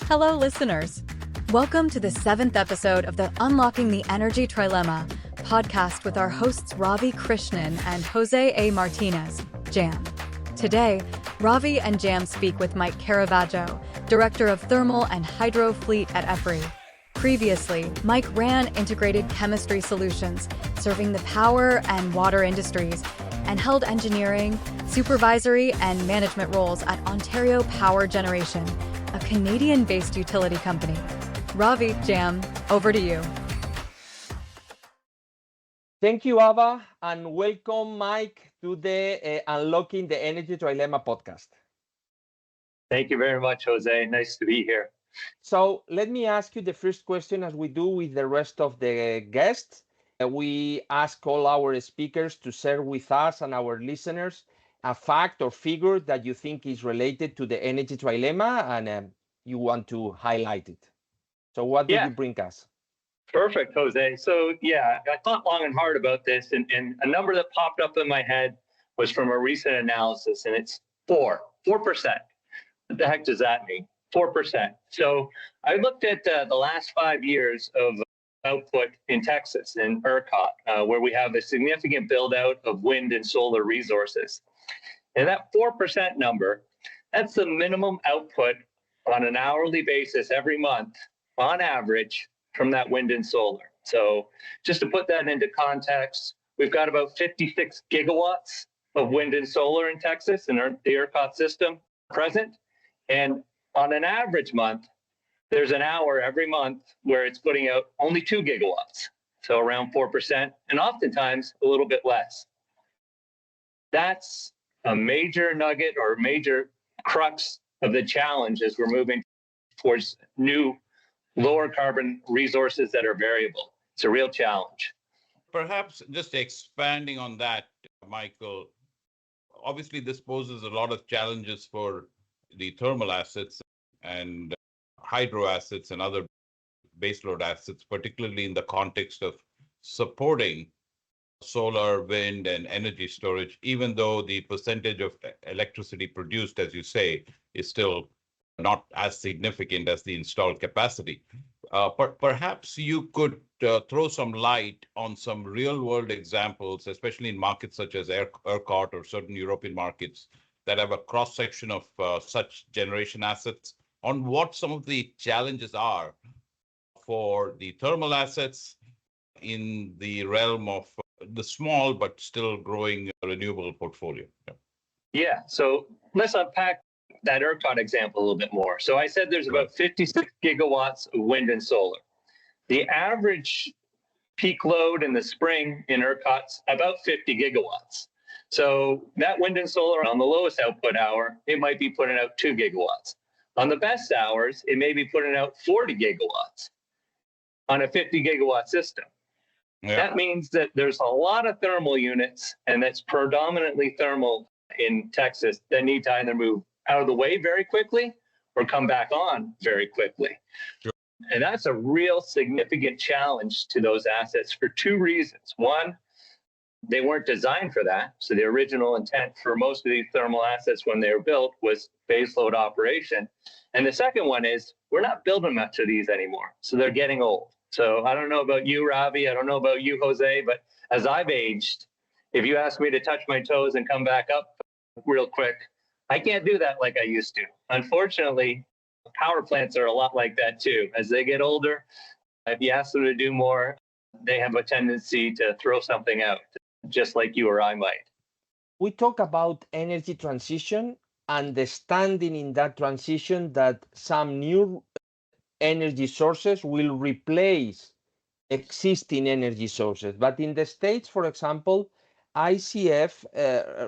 Hello, listeners. Welcome to the 7th episode of the Unlocking the Energy Trilemma podcast with our hosts Ravi Krishnan and Jose A. Martinez, JAM. Today, Ravi and JAM speak with Mike Caravaggio, Director of Thermal and Hydro Fleet at EPRI. Previously, Mike ran integrated chemistry solutions, serving the power and water industries, and held engineering, supervisory, and management roles at Ontario Power Generation, a Canadian-based utility company. Ravi, JAM, over to you. Thank you, Ava, and welcome, Mike, to the Unlocking the Energy Trilemma podcast. Thank you very much, Jose. Nice to be here. So let me ask you the first question, as we do with the rest of the guests. We ask all our speakers to share with us and our listeners a fact or figure that you think is related to the energy trilemma and you want to highlight it. So what did you bring us? Perfect, Jose. So I thought long and hard about this, and a number that popped up in my head was from a recent analysis, and it's 4%. What the heck does that mean? 4%. So I looked at the last 5 years of output in Texas, in ERCOT, where we have a significant build out of wind and solar resources. And that 4% number, that's the minimum output on an hourly basis every month, on average, from that wind and solar. So just to put that into context, we've got about 56 gigawatts of wind and solar in Texas in the ERCOT system present. And on an average month, there's an hour every month where it's putting out only 2 gigawatts. So around 4%, and oftentimes a little bit less. That's a major nugget or major crux of the challenge as we're moving towards new lower carbon resources that are variable. It's a real challenge. Perhaps just expanding on that, Michael, obviously this poses a lot of challenges for the thermal assets and hydro assets and other baseload assets, particularly in the context of supporting solar, wind, and energy storage, even though the percentage of electricity produced, as you say, is still not as significant as the installed capacity. Perhaps you could throw some light on some real-world examples, especially in markets such as ERCOT or certain European markets that have a cross-section of such generation assets, on what some of the challenges are for the thermal assets in the realm of the small but still growing renewable portfolio. Yeah, so let's unpack that ERCOT example a little bit more. So I said there's about 56 gigawatts of wind and solar. The average peak load in the spring in ERCOT's about 50 gigawatts. So that wind and solar on the lowest output hour, it might be putting out 2 gigawatts. On the best hours, it may be putting out 40 gigawatts on a 50 gigawatt system. Yeah. That means that there's a lot of thermal units, and that's predominantly thermal in Texas, that need to either move out of the way very quickly or come back on very quickly. Sure. And that's a real significant challenge to those assets for 2 reasons. One, they weren't designed for that. So the original intent for most of these thermal assets when they were built was baseload operation. And the second one is we're not building much of these anymore. So they're getting old. So I don't know about you, Ravi. I don't know about you, Jose, but as I've aged, if you ask me to touch my toes and come back up real quick, I can't do that like I used to. Unfortunately, power plants are a lot like that too. As they get older, if you ask them to do more, they have a tendency to throw something out, just like you or I might. We talk about energy transition, understanding in that transition that some new energy sources will replace existing energy sources. But in the States, for example, ICF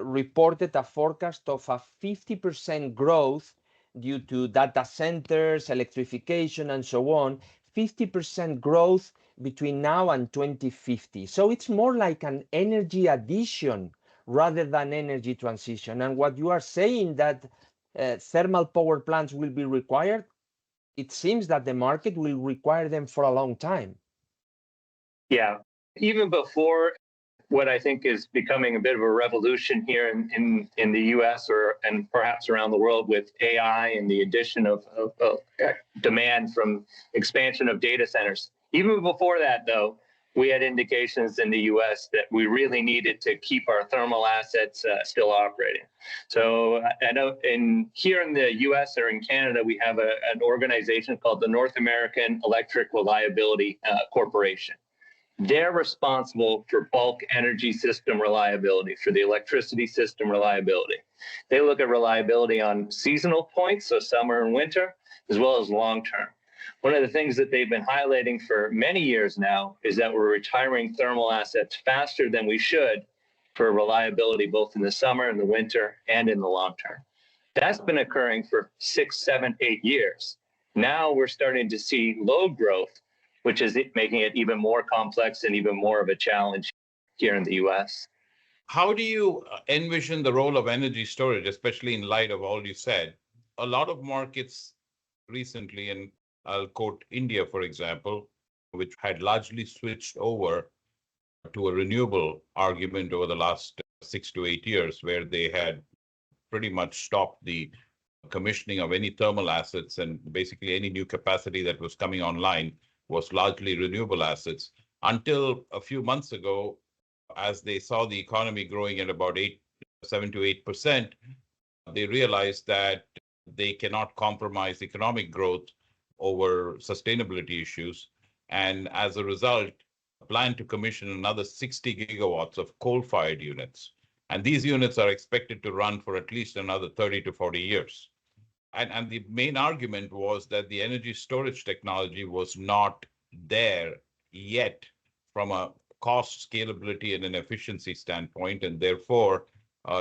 reported a forecast of a 50% growth due to data centers, electrification, and so on, 50% growth between now and 2050. So it's more like an energy addition rather than energy transition. And what you are saying that thermal power plants will be required, it seems that the market will require them for a long time. Yeah, even before what I think is becoming a bit of a revolution here in the US and perhaps around the world with AI and the addition of demand from expansion of data centers. Even before that, though, we had indications in the US that we really needed to keep our thermal assets still operating. So I know here in the US or in Canada, we have an organization called the North American Electric Reliability Corporation. They're responsible for bulk energy system reliability, for the electricity system reliability. They look at reliability on seasonal points, so summer and winter, as well as long term. One of the things that they've been highlighting for many years now is that we're retiring thermal assets faster than we should for reliability, both in the summer and the winter and in the long term. That's been occurring for 6, 7, 8 years. Now we're starting to see load growth, which is making it even more complex and even more of a challenge here in the US. How do you envision the role of energy storage, especially in light of all you said? A lot of markets recently, and I'll quote India, for example, which had largely switched over to a renewable argument over the last 6 to 8 years, where they had pretty much stopped the commissioning of any thermal assets, and basically any new capacity that was coming online was largely renewable assets, until a few months ago, as they saw the economy growing at about 7 to 8%, they realized that they cannot compromise economic growth over sustainability issues. And as a result, plan to commission another 60 gigawatts of coal-fired units. And these units are expected to run for at least another 30 to 40 years. And the main argument was that the energy storage technology was not there yet from a cost, scalability, and an efficiency standpoint, and therefore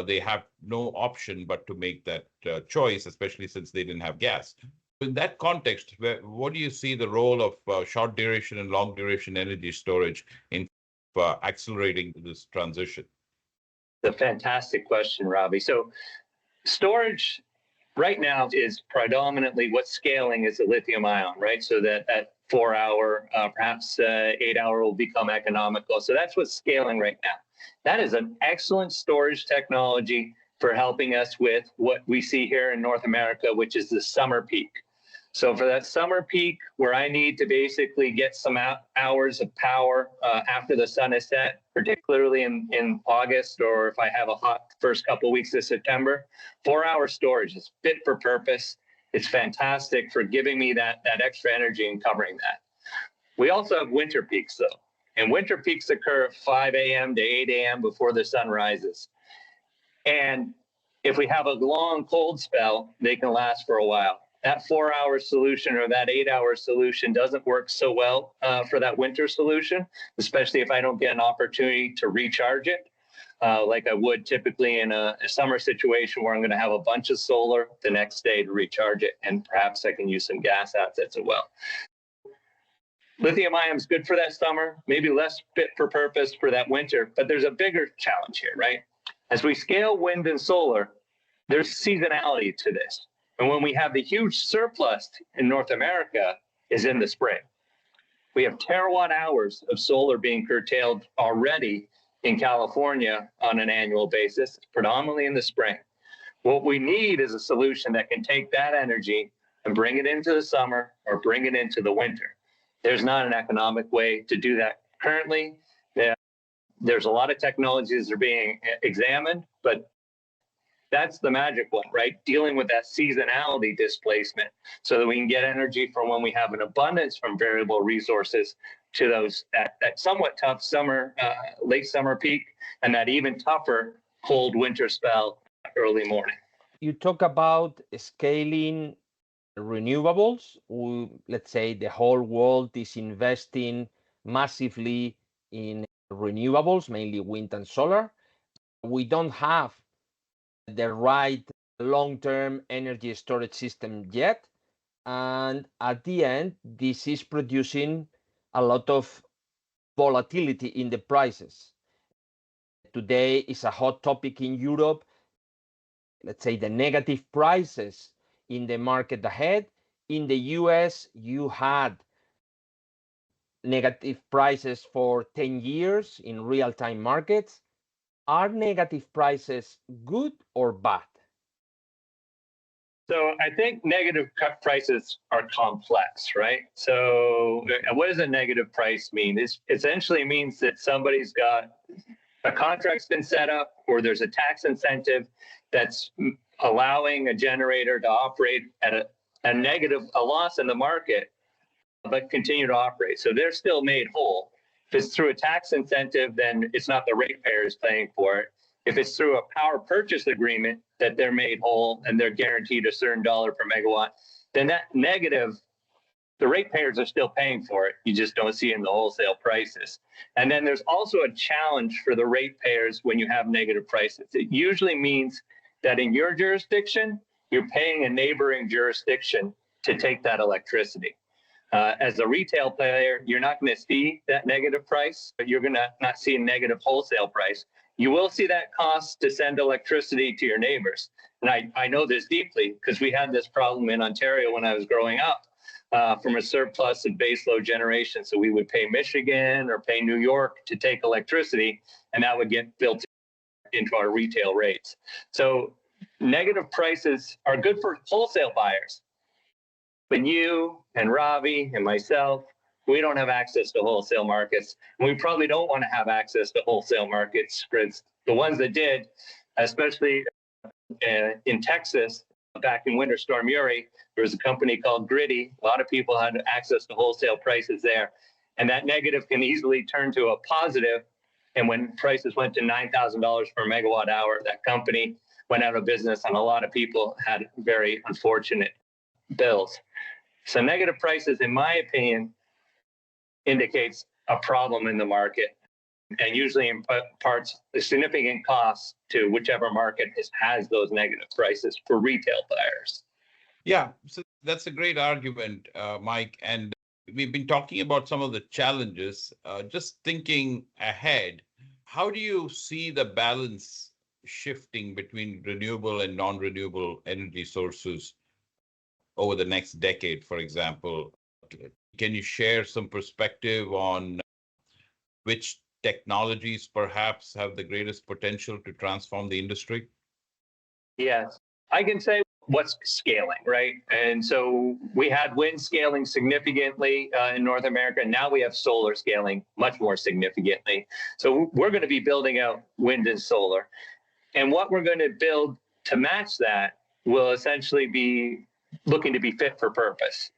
they have no option but to make that choice, especially since they didn't have gas. In that context, what do you see the role of short duration and long duration energy storage in accelerating this transition? It's a fantastic question, Ravi. So storage right now is predominantly what's scaling is the lithium ion, right? So that 4 hour, perhaps 8 hour will become economical. So that's what's scaling right now. That is an excellent storage technology for helping us with what we see here in North America, which is the summer peak. So for that summer peak, where I need to basically get some hours of power after the sun is set, particularly in August, or if I have a hot first couple of weeks of September, 4 hour storage is fit for purpose. It's fantastic for giving me that extra energy and covering that. We also have winter peaks, though. And winter peaks occur at 5 a.m. to 8 a.m. before the sun rises. And if we have a long cold spell, they can last for a while. That 4 hour solution or that 8 hour solution doesn't work so well for that winter solution, especially if I don't get an opportunity to recharge it, like I would typically in a summer situation where I'm going to have a bunch of solar the next day to recharge it, and perhaps I can use some gas assets as well. Lithium ion is good for that summer, maybe less fit for purpose for that winter, but there's a bigger challenge here, right? As we scale wind and solar, there's seasonality to this. And when we have the huge surplus in North America is in the spring. We have terawatt hours of solar being curtailed already in California on an annual basis, predominantly in the spring. What we need is a solution that can take that energy and bring it into the summer or bring it into the winter. There's not an economic way to do that currently. There's a lot of technologies that are being examined, but that's the magic one, right? Dealing with that seasonality displacement so that we can get energy from when we have an abundance from variable resources to those that somewhat tough summer, late summer peak, and that even tougher cold winter spell early morning. You talk about scaling renewables. Let's say the whole world is investing massively in renewables, mainly wind and solar. We don't have the right long-term energy storage system yet. And at the end, this is producing a lot of volatility in the prices. Today is a hot topic in Europe. Let's say the negative prices in the market ahead. In the US, you had negative prices for 10 years in real-time markets. Are negative prices good or bad? So I think negative prices are complex, right? So what does a negative price mean? It essentially means that somebody's got a contract's been set up or there's a tax incentive that's allowing a generator to operate at a negative, a loss in the market, but continue to operate. So they're still made whole. If it's through a tax incentive, then it's not the ratepayers paying for it. If it's through a power purchase agreement that they're made whole and they're guaranteed a certain dollar per megawatt, then that negative, the ratepayers are still paying for it. You just don't see it in the wholesale prices. And then there's also a challenge for the ratepayers when you have negative prices. It usually means that in your jurisdiction, you're paying a neighboring jurisdiction to take that electricity. As a retail player, you're not going to see that negative price, but you're going to not see a negative wholesale price. You will see that cost to send electricity to your neighbors. And I know this deeply because we had this problem in Ontario when I was growing up from a surplus of baseload generation. So we would pay Michigan or pay New York to take electricity, and that would get built into our retail rates. So negative prices are good for wholesale buyers. But you and Ravi and myself, we don't have access to wholesale markets. And we probably don't want to have access to wholesale markets. Because the ones that did, especially in Texas, back in Winter Storm Uri, there was a company called Griddy. A lot of people had access to wholesale prices there. And that negative can easily turn to a positive. And when prices went to $9,000 per megawatt hour, that company went out of business and a lot of people had very unfortunate bills. So negative prices, in my opinion, indicates a problem in the market and usually imparts a significant cost to whichever market has those negative prices for retail buyers. Yeah, so that's a great argument, Mike. And we've been talking about some of the challenges. Just thinking ahead, how do you see the balance shifting between renewable and non-renewable energy sources over the next decade, for example? Can you share some perspective on which technologies perhaps have the greatest potential to transform the industry? Yes, I can say what's scaling, right? And so we had wind scaling significantly in North America. Now we have solar scaling much more significantly. So we're going to be building out wind and solar. And what we're going to build to match that will essentially be looking to be fit for purpose.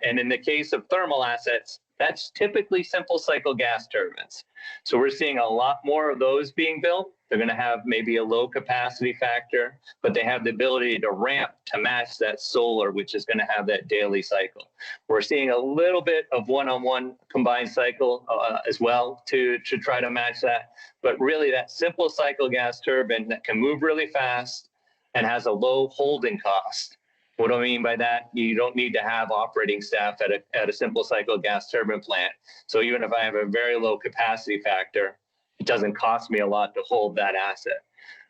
And in the case of thermal assets, that's typically simple cycle gas turbines. So we're seeing a lot more of those being built. They're going to have maybe a low capacity factor, but they have the ability to ramp to match that solar, which is going to have that daily cycle. We're seeing a little bit of one-on-one combined cycle as well to try to match that. But really that simple cycle gas turbine that can move really fast and has a low holding cost. What do I mean by that? You don't need to have operating staff at a simple cycle gas turbine plant. So even if I have a very low capacity factor, it doesn't cost me a lot to hold that asset.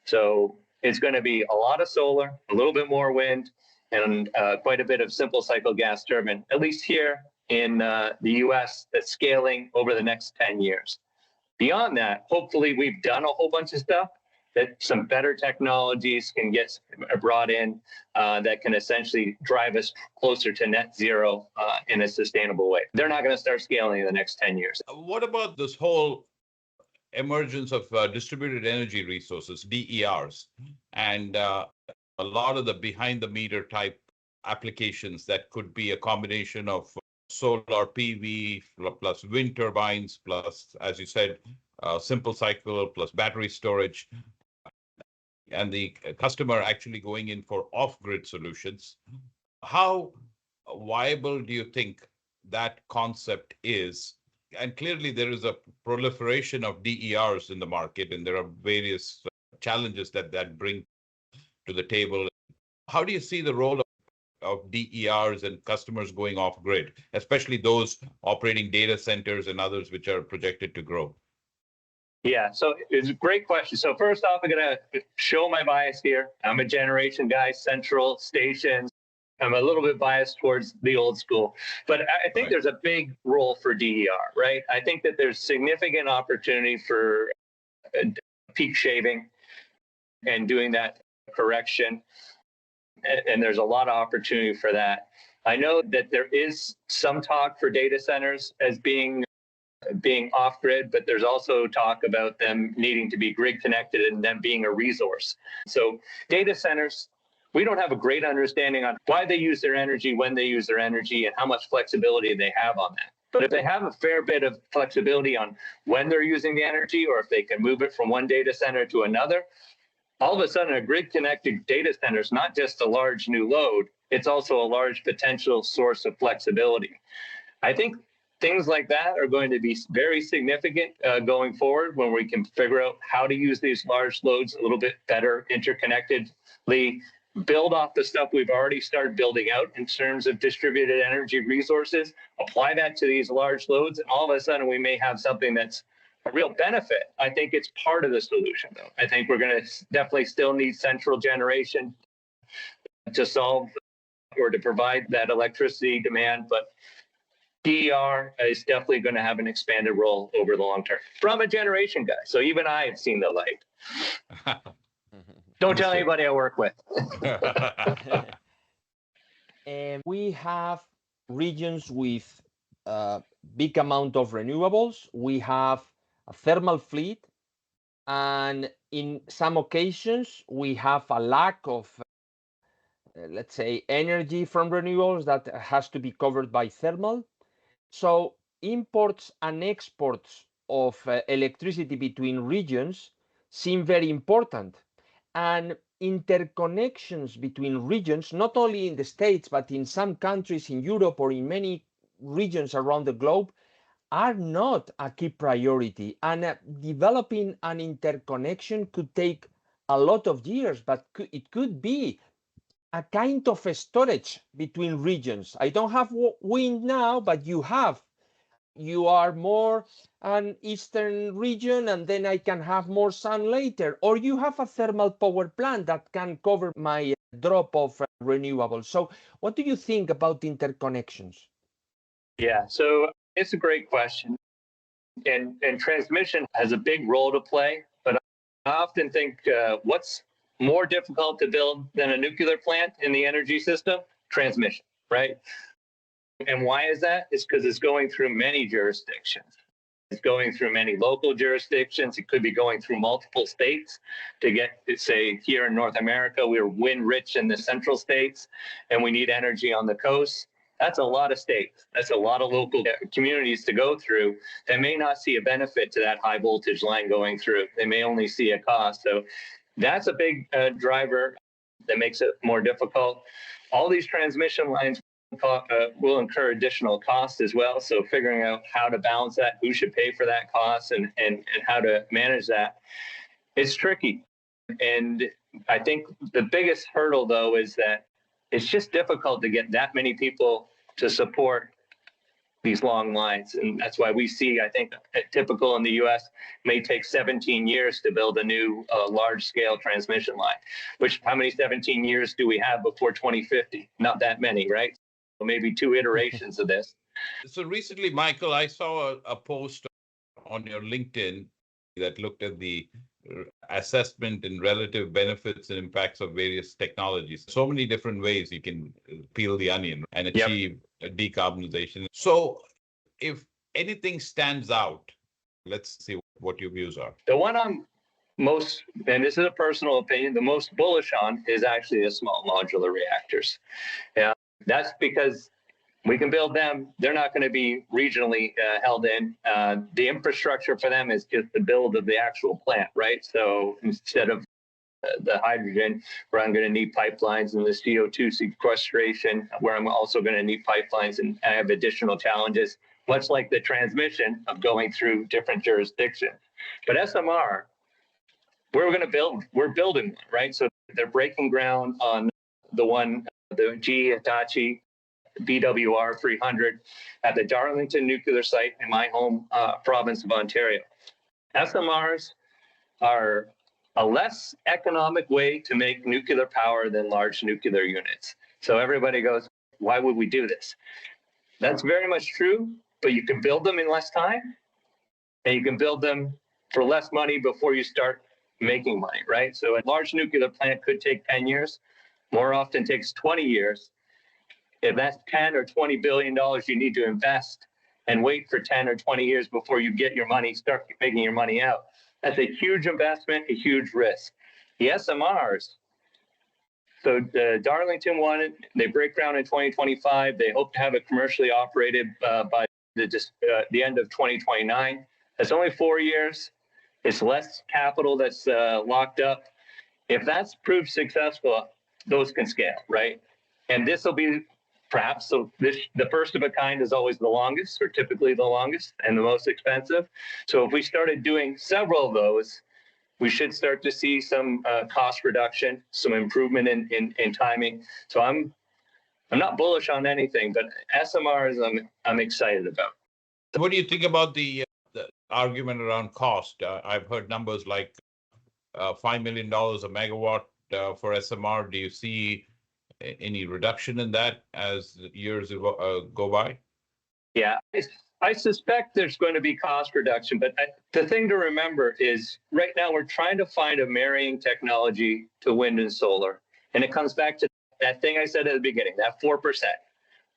So it's going to be a lot of solar, a little bit more wind, and quite a bit of simple cycle gas turbine, at least here in the US, that's scaling over the next 10 years. Beyond that, hopefully we've done a whole bunch of stuff that some better technologies can get brought in that can essentially drive us closer to net zero in a sustainable way. They're not going to start scaling in the next 10 years. What about this whole emergence of distributed energy resources, DERs, and a lot of the behind the meter type applications that could be a combination of solar PV plus wind turbines plus, as you said, simple cycle plus battery storage, and the customer actually going in for off-grid solutions. How viable do you think that concept is? And clearly there is a proliferation of DERs in the market, and there are various challenges that bring to the table. How do you see the role of DERs and customers going off grid, especially those operating data centers and others which are projected to grow? Yeah, so it's a great question. So first off, I'm going to show my bias here. I'm a generation guy, central stations, I'm a little bit biased towards the old school, but I think there's a big role for DER, right? I think that there's significant opportunity for peak shaving and doing that correction. And there's a lot of opportunity for that. I know that there is some talk for data centers as being off grid, but there's also talk about them needing to be grid connected and them being a resource. So data centers, we don't have a great understanding on why they use their energy, when they use their energy, and how much flexibility they have on that. But if they have a fair bit of flexibility on when they're using the energy, or if they can move it from one data center to another, all of a sudden a grid connected data center is not just a large new load, it's also a large potential source of flexibility. I think things like that are going to be very significant going forward when we can figure out how to use these large loads a little bit better interconnectedly, build off the stuff we've already started building out in terms of distributed energy resources, apply that to these large loads, and all of a sudden we may have something that's a real benefit. I think it's part of the solution, though. I think we're going to definitely still need central generation to solve or to provide that electricity demand, but DER is definitely going to have an expanded role over the long term. From a generation guy, so even I have seen the light. Don't tell anybody I work with. And we have regions with big amount of renewables. We have a thermal fleet, and in some occasions we have a lack of let's say energy from renewables that has to be covered by thermal. So imports and exports of electricity between regions seem very important, and interconnections between regions, not only in the States but in some countries in Europe or in many regions around the globe, are not a key priority, and developing an interconnection could take a lot of years, but it could be a kind of a storage between regions. I don't have wind now, but you have. You are more an eastern region, and then I can have more sun later. Or you have a thermal power plant that can cover my drop of renewables. So what do you think about interconnections? Yeah, so it's a great question. And transmission has a big role to play, but I often think what's more difficult to build than a nuclear plant in the energy system? Transmission, right? And why is that? It's because it's going through many jurisdictions. It's going through many local jurisdictions. It could be going through multiple states to get, say, here in North America, we're wind rich in the central states, and we need energy on the coast. That's a lot of states. That's a lot of local communities to go through that may not see a benefit to that high voltage line going through. They may only see a cost. So that's a big driver that makes it more difficult. All these transmission lines will incur additional costs as well. So figuring out how to balance that, who should pay for that cost, and how to manage that, it's tricky. And I think the biggest hurdle, though, is that it's just difficult to get that many people to support these long lines. And that's why we see, I think, typical in the US, may take 17 years to build a new large-scale transmission line, which how many 17 years do we have before 2050? Not that many, right? So maybe 2 iterations of this. So recently, Michael, I saw a post on your LinkedIn that looked at the assessment and relative benefits and impacts of various technologies. So many different ways you can peel the onion and achieve decarbonization. So if anything stands out, let's see what your views are. The one I'm most, and this is a personal opinion, the most bullish on is actually the small modular reactors. Yeah, that's because we can build them. They're not going to be regionally held in. The infrastructure for them is just the build of the actual plant, right? So instead of the hydrogen, where I'm going to need pipelines, and the CO2 sequestration, where I'm also going to need pipelines, and I have additional challenges, much like the transmission of going through different jurisdictions. But SMR, we're building one, right? So they're breaking ground on the GE Hitachi BWR 300 at the Darlington nuclear site in my home province of Ontario. SMRs are a less economic way to make nuclear power than large nuclear units. So everybody goes, why would we do this? That's very much true, but you can build them in less time and you can build them for less money before you start making money, right? So a large nuclear plant could take 10 years, more often takes 20 years. If that's 10 or $20 billion you need to invest and wait for 10 or 20 years before you get your money, start making your money out, that's a huge investment, a huge risk. The SMRs, so the Darlington one, they break ground in 2025. They hope to have it commercially operated by the end of 2029. That's only 4 years. It's less capital that's locked up. If that's proved successful, those can scale, right? And this will be perhaps, so the first of a kind is always the longest, or typically the longest and the most expensive. So if we started doing several of those, we should start to see some cost reduction, some improvement in timing. So I'm not bullish on anything, but SMRs I'm excited about. What do you think about the argument around cost? I've heard numbers like $5 million a megawatt for SMR. Do you see any reduction in that as years go by? Yeah, I suspect there's going to be cost reduction, but the thing to remember is right now we're trying to find a marrying technology to wind and solar. And it comes back to that thing I said at the beginning, that 4%,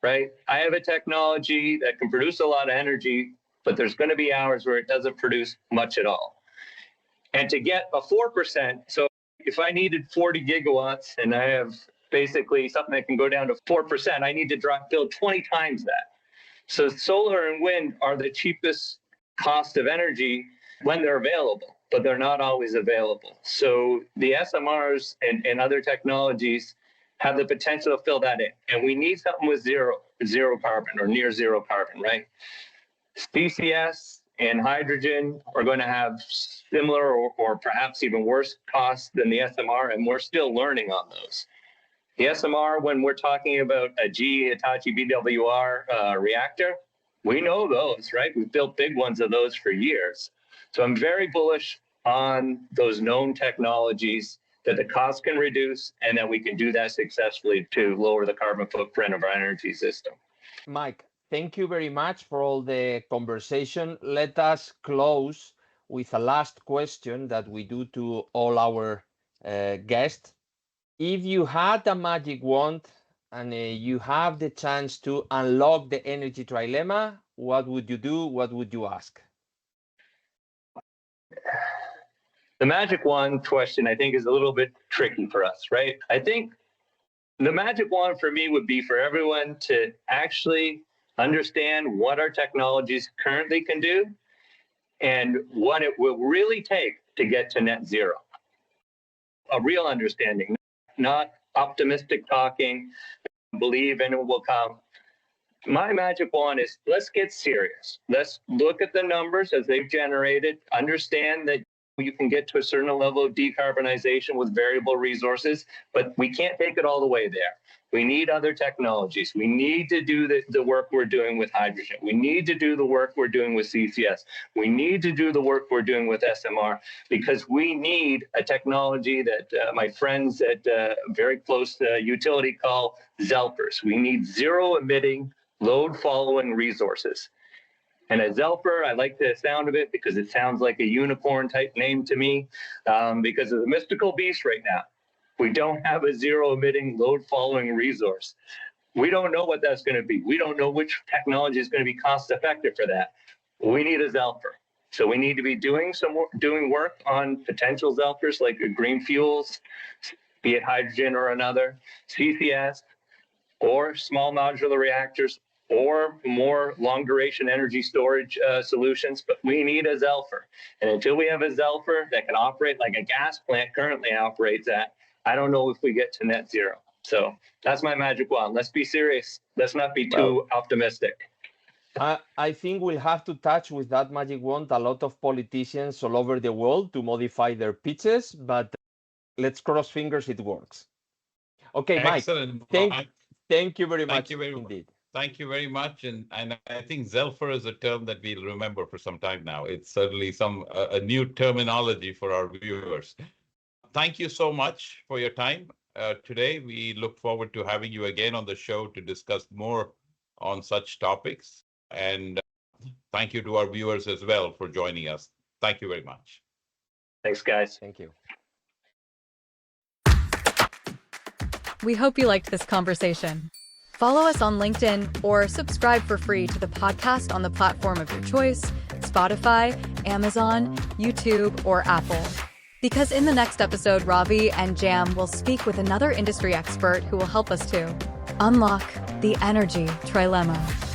right? I have a technology that can produce a lot of energy, but there's going to be hours where it doesn't produce much at all. And to get a 4%, so if I needed 40 gigawatts and I have basically something that can go down to 4%, I need to build 20 times that. So solar and wind are the cheapest cost of energy when they're available, but they're not always available. So the SMRs and other technologies have the potential to fill that in. And we need something with zero carbon or near zero carbon, right? CCS and hydrogen are going to have similar or perhaps even worse costs than the SMR, and we're still learning on those. The SMR, when we're talking about a GE Hitachi BWR reactor, we know those, right? We've built big ones of those for years. So I'm very bullish on those known technologies that the cost can reduce and that we can do that successfully to lower the carbon footprint of our energy system. Mike, thank you very much for all the conversation. Let us close with a last question that we do to all our guests. If you had a magic wand and you have the chance to unlock the energy trilemma, what would you do? What would you ask? The magic wand question, I think, is a little bit tricky for us, right? I think the magic wand for me would be for everyone to actually understand what our technologies currently can do and what it will really take to get to net zero. A real understanding, not optimistic talking, believe and it will come. My magic wand is let's get serious. Let's look at the numbers as they've generated, understand that you can get to a certain level of decarbonization with variable resources, but we can't take it all the way there. We need other technologies. We need to do the work we're doing with hydrogen. We need to do the work we're doing with CCS. We need to do the work we're doing with SMR because we need a technology that my friends at very close utility call ZELFRs. We need zero emitting, load following resources. And a ZELFR, I like the sound of it because it sounds like a unicorn type name to me because of the mystical beast right now. We don't have a zero emitting load following resource. We don't know what that's going to be. We don't know which technology is going to be cost effective for that. We need a ZELFR. So we need to be doing work on potential ZELFRs like green fuels, be it hydrogen or another, CCS, or small modular reactors, or more long duration energy storage solutions, but we need a ZELFR. And until we have a ZELFR that can operate like a gas plant currently operates at, I don't know if we get to net zero. So that's my magic wand. Let's be serious. Let's not be too optimistic. I think we'll have to touch with that magic wand a lot of politicians all over the world to modify their pitches, but let's cross fingers it works. Okay, Excellent. Mike, thank you very much indeed. Thank you very much. And I think ZELFR is a term that we'll remember for some time now. It's certainly a new terminology for our viewers. Thank you so much for your time. today. We look forward to having you again on the show to discuss more on such topics. And thank you to our viewers as well for joining us. Thank you very much. Thanks, guys. Thank you. We hope you liked this conversation. Follow us on LinkedIn or subscribe for free to the podcast on the platform of your choice, Spotify, Amazon, YouTube, or Apple. Because in the next episode, Ravi and JAM will speak with another industry expert who will help us to unlock the energy trilemma.